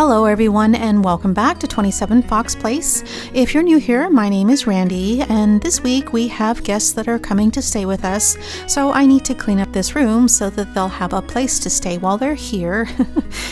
Hello everyone and welcome back to 27 Fox Place. If you're new here, my name is Randy and this week we have guests that are coming to stay with us, so I need to clean up this room so that they'll have a place to stay while they're here.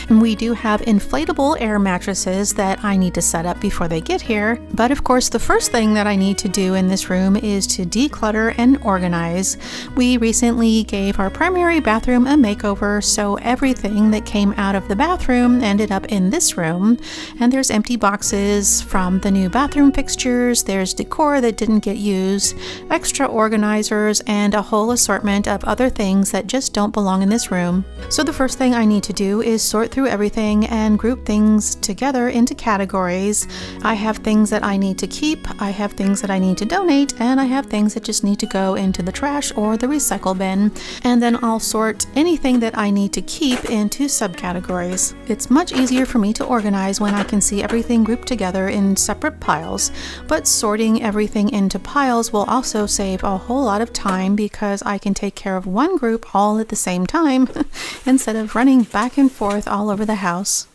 And we do have inflatable air mattresses that I need to set up before they get here, but of course the first thing that I need to do in this room is to declutter and organize. We recently gave our primary bathroom a makeover, so everything that came out of the bathroom ended up in this room, and there's empty boxes from the new bathroom fixtures, there's decor that didn't get used, extra organizers, and a whole assortment of other things that just don't belong in this room. So the first thing I need to do is sort through everything and group things together into categories. I have things that I need to keep, I have things that I need to donate, and I have things that just need to go into the trash or the recycle bin. And then I'll sort anything that I need to keep into subcategories. It's much easier for me to organize when I can see everything grouped together in separate piles, but sorting everything into piles will also save a whole lot of time because I can take care of one group all at the same time instead of running back and forth all over the house.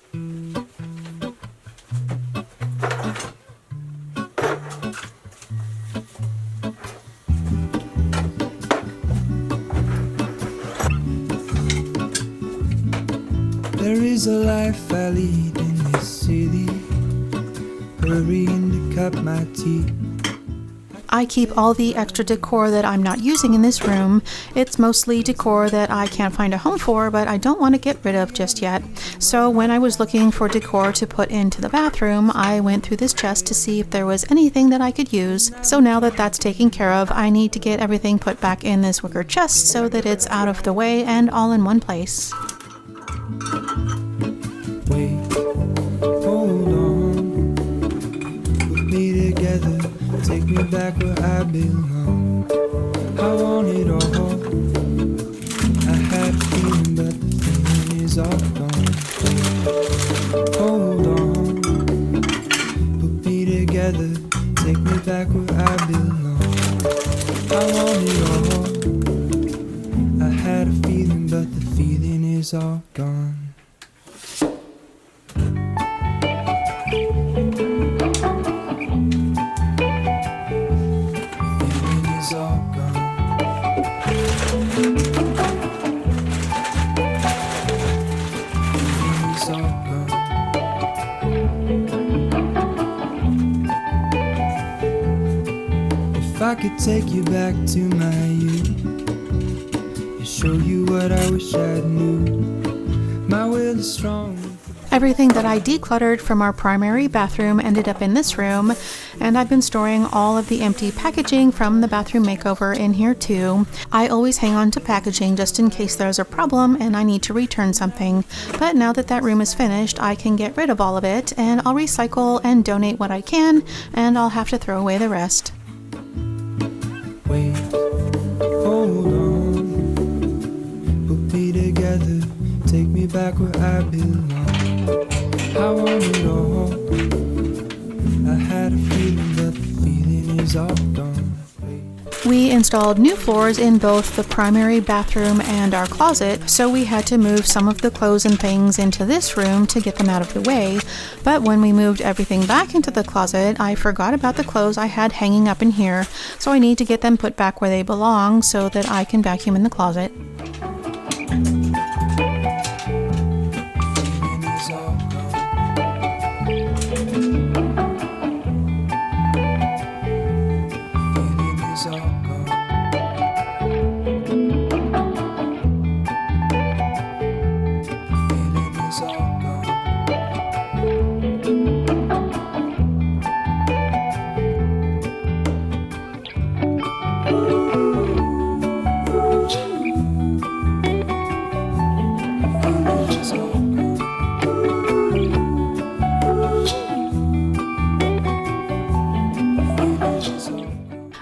There is a life I lead in this city, hurrying to cut my teeth. I keep all the extra decor that I'm not using in this room. It's mostly decor that I can't find a home for, but I don't want to get rid of just yet. So when I was looking for decor to put into the bathroom, I went through this chest to see if there was anything that I could use. So now that that's taken care of, I need to get everything put back in this wicker chest so that it's out of the way and all in one place. Wait, hold on, put me together, take me back where I belong. I want it all, I had a feeling but the feeling is all gone. Hold on, put me together, take me back where I belong. I want it all, I had a feeling but the feeling is all gone. If I could take you back to my youth and show you what I wish I knew, my will is strong. Everything that I decluttered from our primary bathroom ended up in this room, and I've been storing all of the empty packaging from the bathroom makeover in here too. I always hang on to packaging just in case there's a problem and I need to return something, but now that that room is finished, I can get rid of all of it, and I'll recycle and donate what I can, and I'll have to throw away the rest. Wait, hold on, put me together, take me back where I belong. I want it all, I had a feeling but the feeling is all gone. We installed new floors in both the primary bathroom and our closet, so we had to move some of the clothes and things into this room to get them out of the way. But when we moved everything back into the closet, I forgot about the clothes I had hanging up in here, so I need to get them put back where they belong so that I can vacuum in the closet.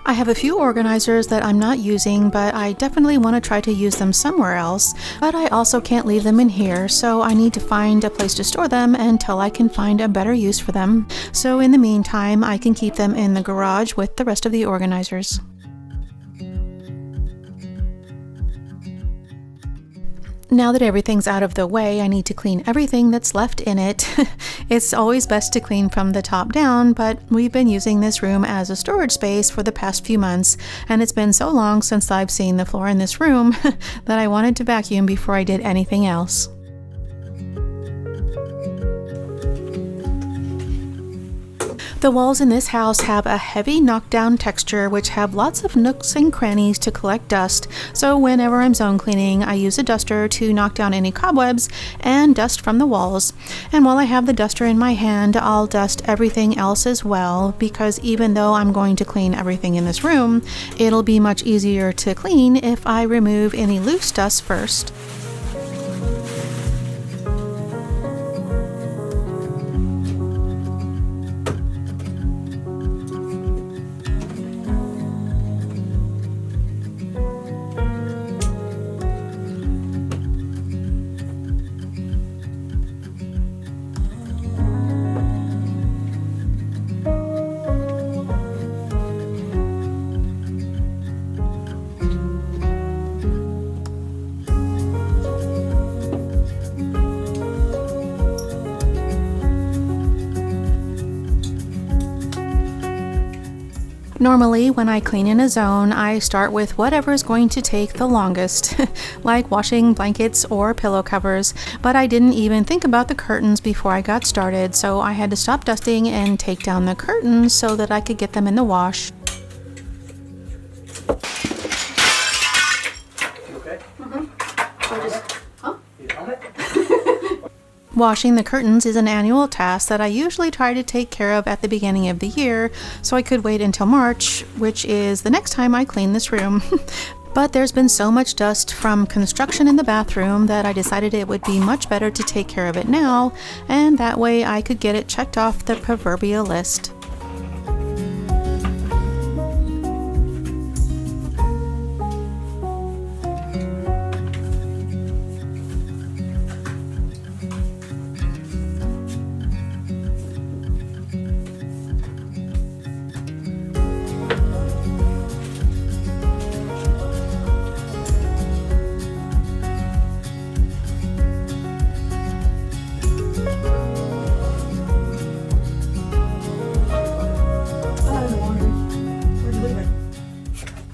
I have a few organizers that I'm not using, but I definitely want to try to use them somewhere else, but I also can't leave them in here, so I need to find a place to store them until I can find a better use for them. So in the meantime, I can keep them in the garage with the rest of the organizers. Now that everything's out of the way, I need to clean everything that's left in it. It's always best to clean from the top down, but we've been using this room as a storage space for the past few months, and it's been so long since I've seen the floor in this room that I wanted to vacuum before I did anything else. The walls in this house have a heavy knockdown texture which have lots of nooks and crannies to collect dust, so whenever I'm zone cleaning, I use a duster to knock down any cobwebs and dust from the walls. And while I have the duster in my hand, I'll dust everything else as well, because even though I'm going to clean everything in this room, it'll be much easier to clean if I remove any loose dust first. Normally, when I clean in a zone, I start with whatever is going to take the longest, like washing blankets or pillow covers, but I didn't even think about the curtains before I got started, so I had to stop dusting and take down the curtains so that I could get them in the wash. Okay? Washing the curtains is an annual task that I usually try to take care of at the beginning of the year, so I could wait until March, which is the next time I clean this room. But there's been so much dust from construction in the bathroom that I decided it would be much better to take care of it now, and that way I could get it checked off the proverbial list.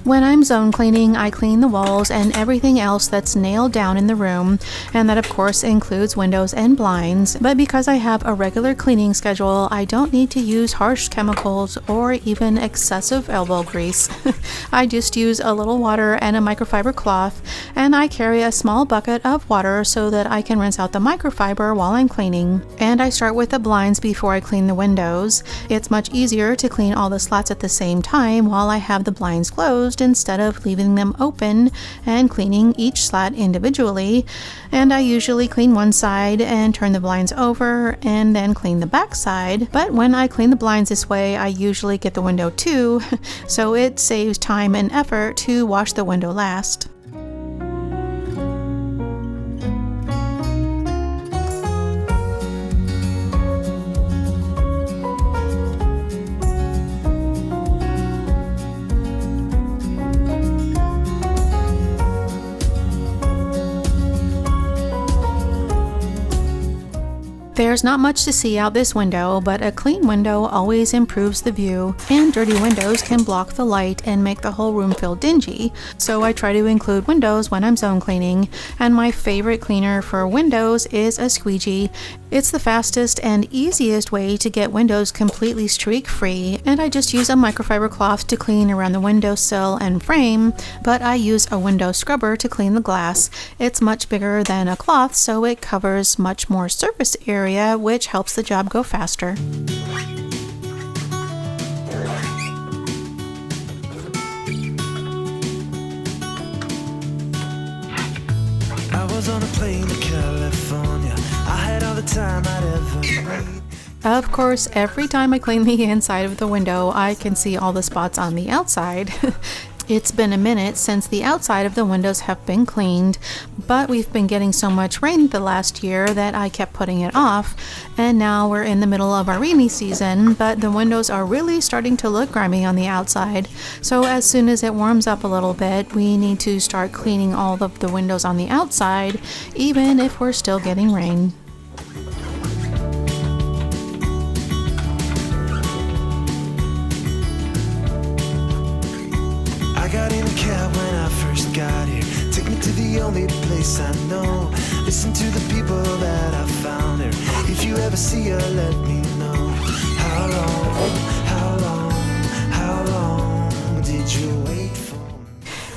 When I'm zone cleaning, I clean the walls and everything else that's nailed down in the room, and that of course includes windows and blinds, but because I have a regular cleaning schedule, I don't need to use harsh chemicals or even excessive elbow grease. I just use a little water and a microfiber cloth, and I carry a small bucket of water so that I can rinse out the microfiber while I'm cleaning. And I start with the blinds before I clean the windows. It's much easier to clean all the slats at the same time while I have the blinds closed, instead of leaving them open and cleaning each slat individually. And I usually clean one side and turn the blinds over and then clean the back side. But when I clean the blinds this way, I usually get the window too, so it saves time and effort to wash the window last. There's not much to see out this window, but a clean window always improves the view, and dirty windows can block the light and make the whole room feel dingy, so I try to include windows when I'm zone cleaning, and my favorite cleaner for windows is a squeegee. It's the fastest and easiest way to get windows completely streak-free, and I just use a microfiber cloth to clean around the windowsill and frame, but I use a window scrubber to clean the glass. It's much bigger than a cloth, so it covers much more surface area, which helps the job go faster. I was on a plane to California. I had all the time I'd ever need. Of course, every time I clean the inside of the window, I can see all the spots on the outside. It's been a minute since the outside of the windows have been cleaned, but we've been getting so much rain the last year that I kept putting it off, and now we're in the middle of our rainy season, but the windows are really starting to look grimy on the outside. So as soon as it warms up a little bit, we need to start cleaning all of the windows on the outside, even if we're still getting rain. I got in a cab when I first got here. Take me to the only place I know. Listen to the people that I found here. If you ever see her, let me know. How long did you wait for?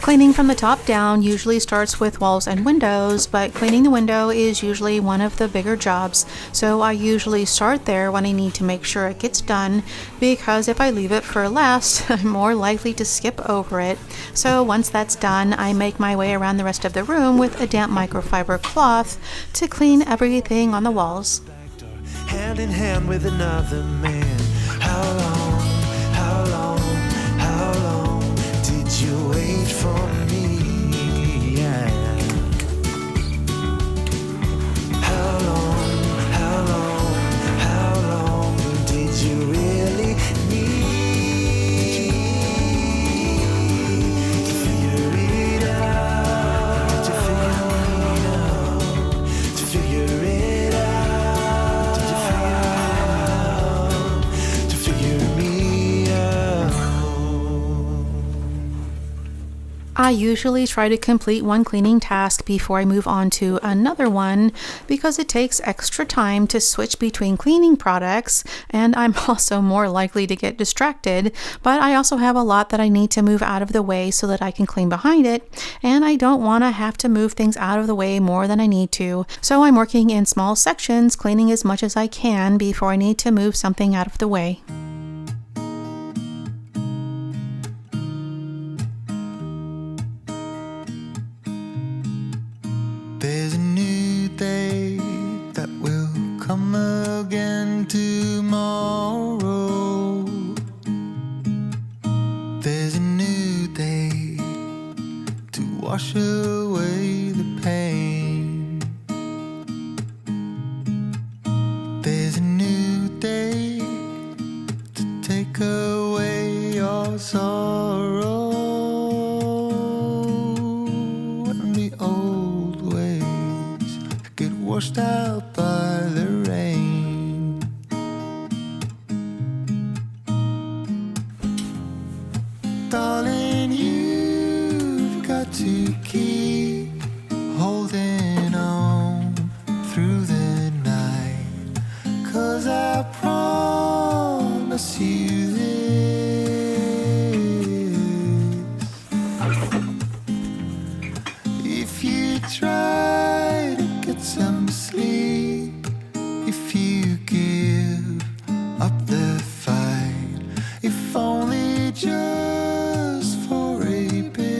Cleaning from the top down usually starts with walls and windows, but cleaning the window is usually one of the bigger jobs, so I usually start there when I need to make sure it gets done, because if I leave it for last, I'm more likely to skip over it. So once that's done, I make my way around the rest of the room with a damp microfiber cloth to clean everything on the walls. Hand in hand with another man. How long did you wait for me? Yeah. How long did you really need to figure it out? To figure it out. To figure me out. I usually try to complete one cleaning task before I move on to another one because it takes extra time to switch between cleaning products, and I'm also more likely to get distracted, but I also have a lot that I need to move out of the way so that I can clean behind it, and I don't want to have to move things out of the way more than I need to. So I'm working in small sections, cleaning as much as I can before I need to move something out of the way. There's a new day that will come again tomorrow. There's a new day to wash away the pain. There's a new day to take away your sorrow. And the old ways get washed out by the rain. Darling, you've got to keep holding on through the night, 'cause I promise you this. If you try to get some sleep, if you give up the fight, if only just for a bit.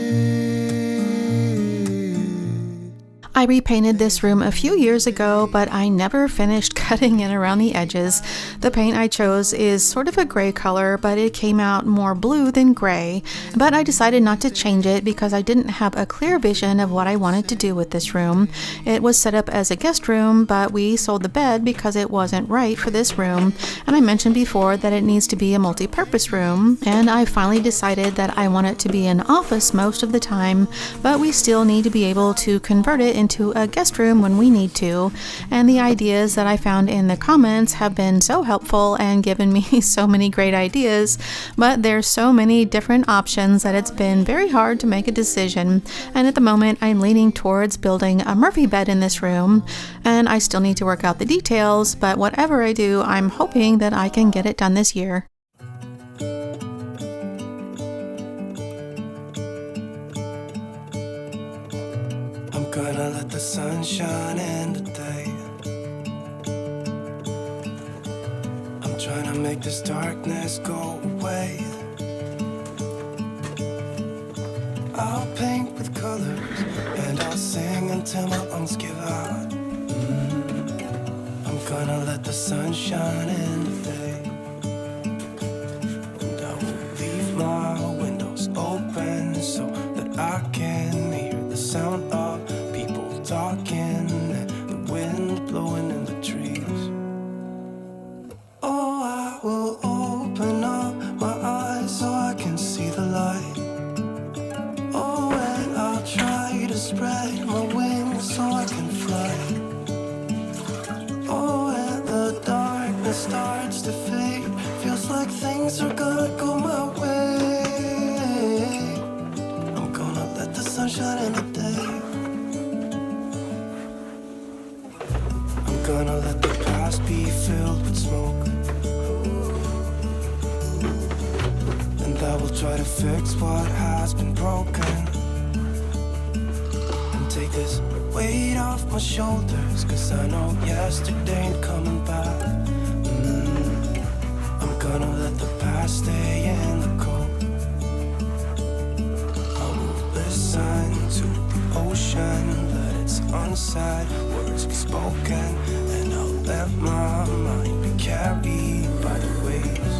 I repainted this room a few years ago, but I never finished cutting in around the edges. The paint I chose is sort of a gray color, but it came out more blue than gray. But I decided not to change it because I didn't have a clear vision of what I wanted to do with this room. It was set up as a guest room, but we sold the bed because it wasn't right for this room. And I mentioned before that it needs to be a multi-purpose room, and I finally decided that I want it to be an office most of the time, but we still need to be able to convert it into a guest room when we need to. And the ideas that I found in the comments have been so helpful and given me so many great ideas, but there's so many different options that it's been very hard to make a decision. And at the moment, I'm leaning towards building a Murphy bed in this room, and I still need to work out the details, but whatever I do, I'm hoping that I can get it done this year. I'm gonna let the sun shine in today. I'm trying to make this darkness go away. I'll paint with colors and I'll sing until my lungs give out. I'm gonna let the sun shine in today. And I will leave my windows open sound of people talking, the wind blowing in the trees. Oh, I will open up my eyes so I can see the light. Oh, and I'll try to spread my wings so I can fly. Oh, and the darkness starts to fade. Feels like things are gonna go my way. I'm gonna let the sun shine in the day. I'm gonna let the past be filled with smoke. And I will try to fix what has been broken. And take this weight off my shoulders, 'cause I know yesterday ain't coming back. I'm gonna let the past stay in the cold. I will listen to the ocean, let its unsaid words be spoken. And I'll let my mind be carried by the waves.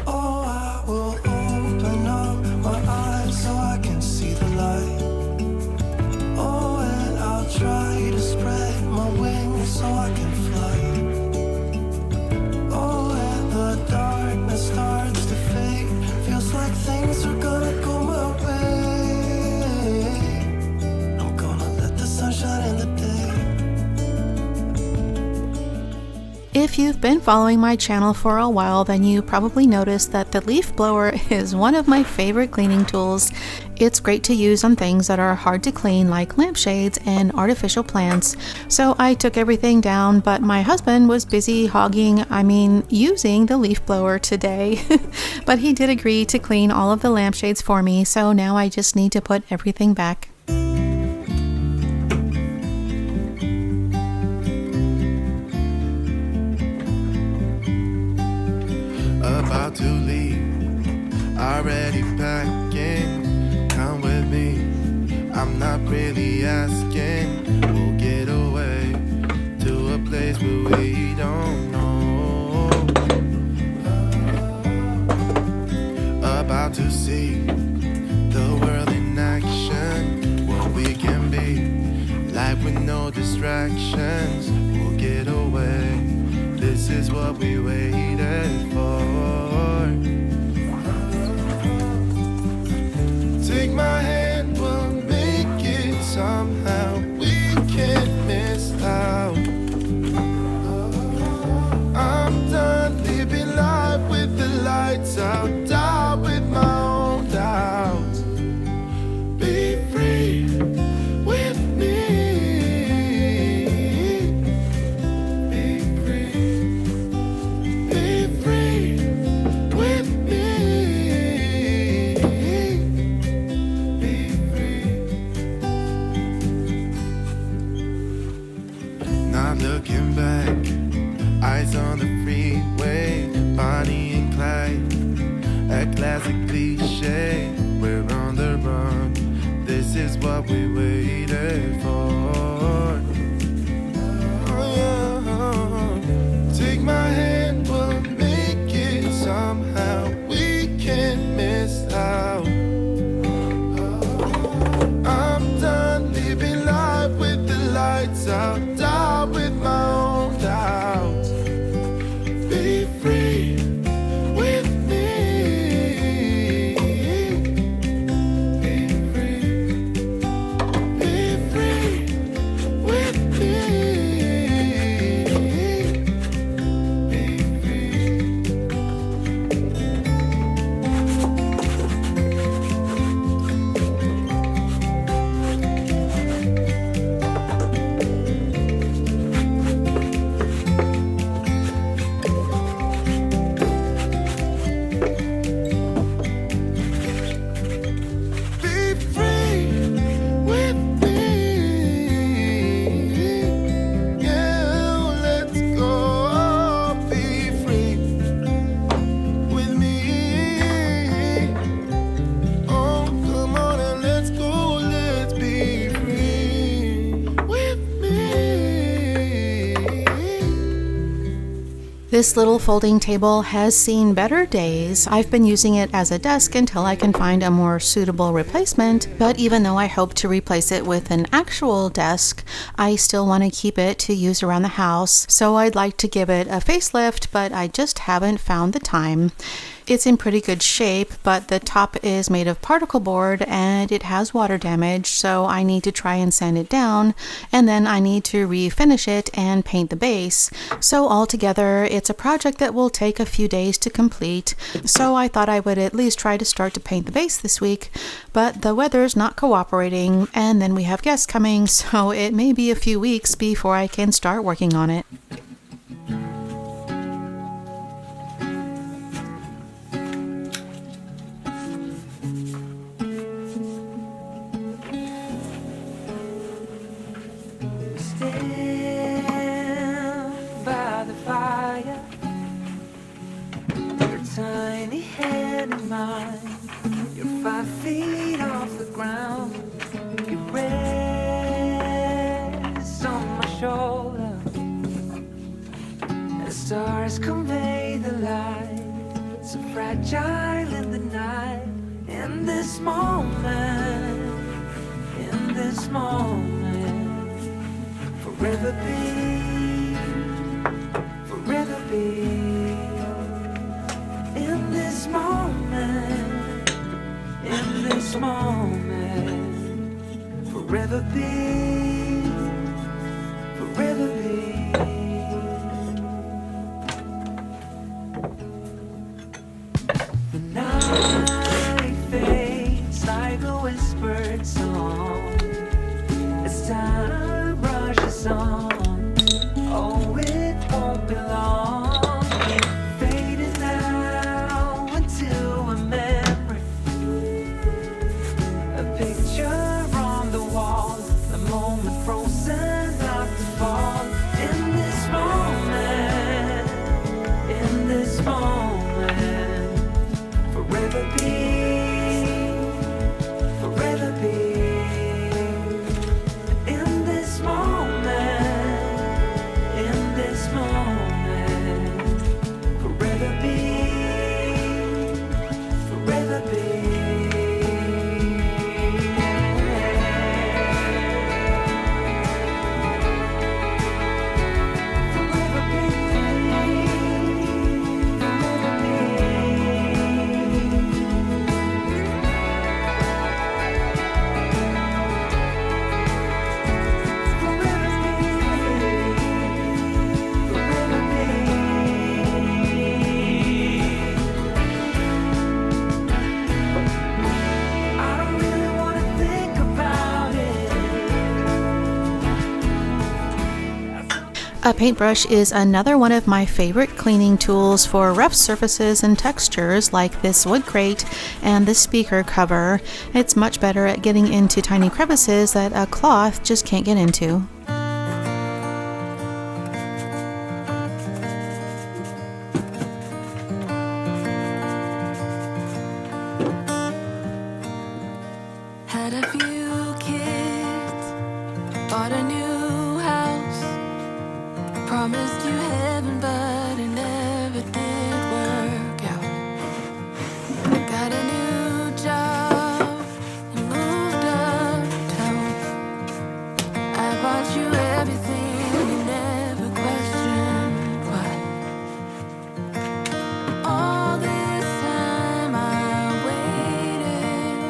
Oh, I will open up my eyes so I can see the light. Oh, and I'll try to spread my wings so I can fly. Oh, and the darkness starts to fade. Feels like things are gonna go my way. I'm gonna let the sun shine in the day. If you've been following my channel for a while, then you probably noticed that the leaf blower is one of my favorite cleaning tools. It's great to use on things that are hard to clean, like lampshades and artificial plants. So I took everything down, but my husband was busy using the leaf blower today. But he did agree to clean all of the lampshades for me, so now I just need to put everything back. About to leave, already packing. Come with me, I'm not really asking. We'll get away to a place where we don't know. About to see the world in action, what we can be, life with no distractions. We'll get away, this is what we waited for. Take my hand, we'll make it somehow. We can't miss out. I'm done living life with the lights out, die with my own doubts. Be free with me. Be free. Be free with me. Be free. Not looking back, eyes on the freeway, Bonnie and Clyde, a classic cliche. We're on the run, this is what we waited for. Oh, yeah. Take my hand, we'll make it somehow. We can't miss out. I'm done living life with the lights out, die with my own doubts. Be free with me. Be free. Be free This little folding table has seen better days. I've been using it as a desk until I can find a more suitable replacement, but even though I hope to replace it with an actual desk, I still want to keep it to use around the house, so I'd like to give it a facelift, but I just haven't found the time. It's in pretty good shape, but the top is made of particle board and it has water damage, so I need to try and sand it down, and then I need to refinish it and paint the base. So altogether, it's a project that will take a few days to complete, so I thought I would at least try to start to paint the base this week, but the weather's not cooperating, and then we have guests coming, so it may be a few weeks before I can start working on it. By the fire, your tiny head in mine, you're 5 feet off the ground, you rest on my shoulder, and stars convey the light, so fragile in the night, in this moment, forever be, in this moment, forever be. The night fades like a whispered song as time rushes on. Oh, it won't be long, fading now into a memory, a picture on the wall, the moment frozen not to fall. In this moment, forever be. In this moment, forever be. A paintbrush is another one of my favorite cleaning tools for rough surfaces and textures like this wood crate and this speaker cover. It's much better at getting into tiny crevices that a cloth just can't get into. Had a few kids, bought a new house, promised you heaven, but it never did work out. Got a new job and moved uptown. I bought you everything, you never questioned why. All this time I waited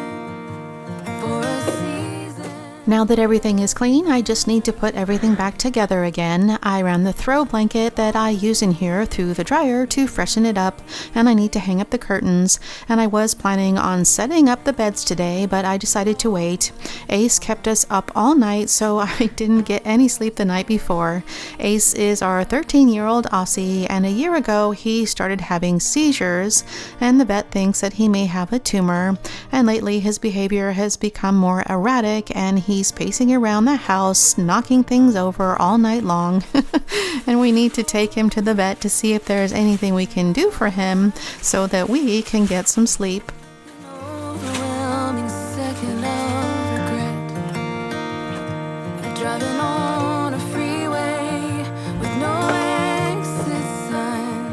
for a season. Now that everything is clean, I just need to put everything back together again. I ran the throw blanket that I use in here through the dryer to freshen it up, and I need to hang up the curtains. And I was planning on setting up the beds today, but I decided to wait. Ace kept us up all night, so I didn't get any sleep the night before. Ace is our 13-year-old Aussie, and a year ago he started having seizures, and the vet thinks that he may have a tumor. And lately his behavior has become more erratic, and he's pacing around the house, knocking things over all night long. And we need to take him to the vet to see if there's anything we can do for him so that we can get some sleep. Overwhelming second of regret. Driving on a freeway with no exit signs.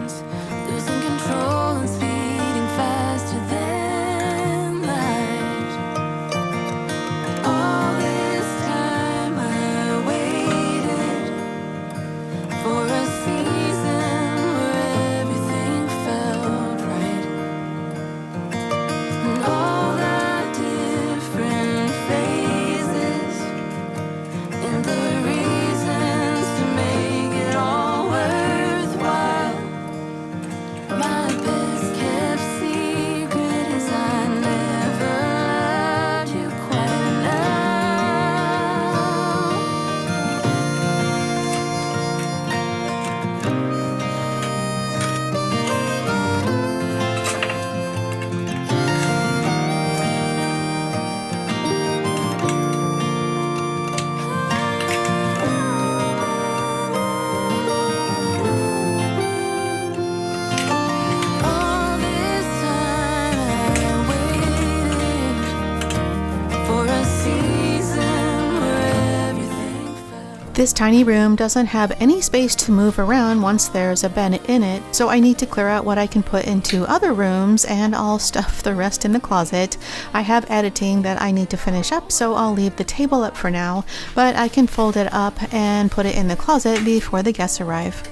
This tiny room doesn't have any space to move around once there's a bed in it, so I need to clear out what I can put into other rooms, and I'll stuff the rest in the closet. I have editing that I need to finish up, so I'll leave the table up for now, but I can fold it up and put it in the closet before the guests arrive.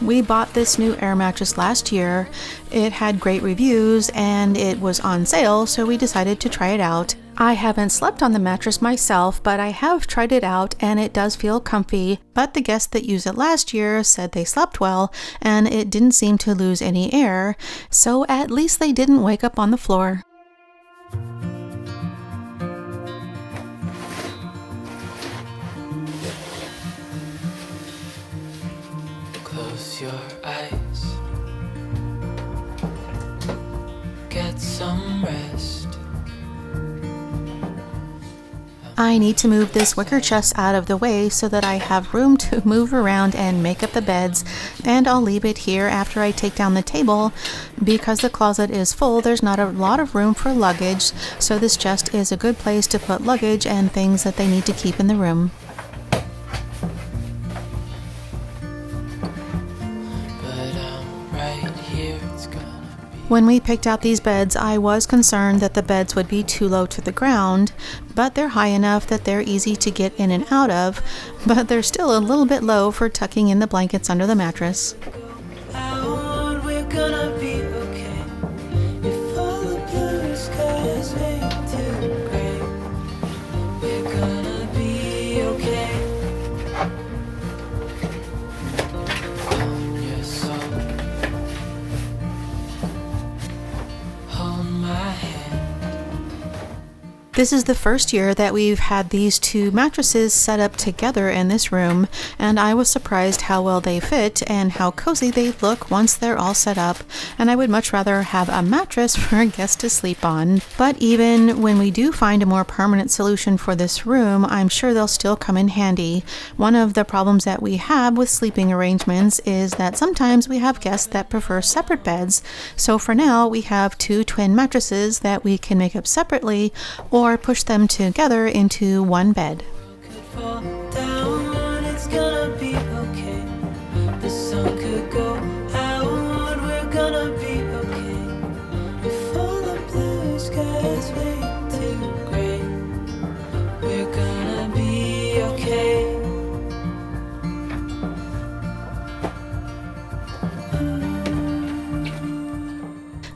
We bought this new air mattress last year. It had great reviews and it was on sale, so we decided to try it out. I haven't slept on the mattress myself, but I have tried it out and it does feel comfy, but the guests that used it last year said they slept well and it didn't seem to lose any air, so at least they didn't wake up on the floor. Close your eyes, get some rest. I need to move this wicker chest out of the way so that I have room to move around and make up the beds, and I'll leave it here after I take down the table. Because the closet is full, there's not a lot of room for luggage, so this chest is a good place to put luggage and things that they need to keep in the room. When we picked out these beds, I was concerned that the beds would be too low to the ground, but they're high enough that they're easy to get in and out of, but they're still a little bit low for tucking in the blankets under the mattress. This is the first year that we've had these two mattresses set up together in this room, and I was surprised how well they fit and how cozy they look once they're all set up, and I would much rather have a mattress for a guest to sleep on. But even when we do find a more permanent solution for this room, I'm sure they'll still come in handy. One of the problems that we have with sleeping arrangements is that sometimes we have guests that prefer separate beds, so for now we have two twin mattresses that we can make up separately or push them together into one bed.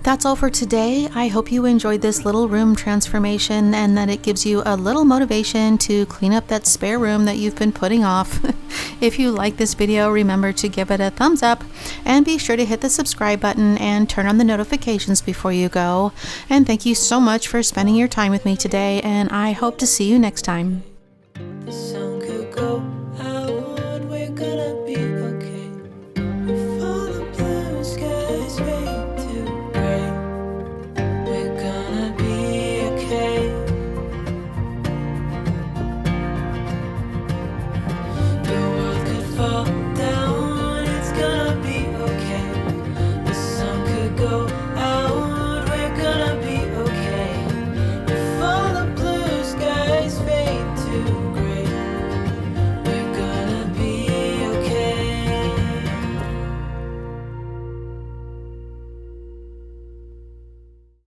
That's all for today. I hope you enjoyed this little room transformation and that it gives you a little motivation to clean up that spare room that you've been putting off. If you like this video, remember to give it a thumbs up and be sure to hit the subscribe button and turn on the notifications before you go. And thank you so much for spending your time with me today, and I hope to see you next time.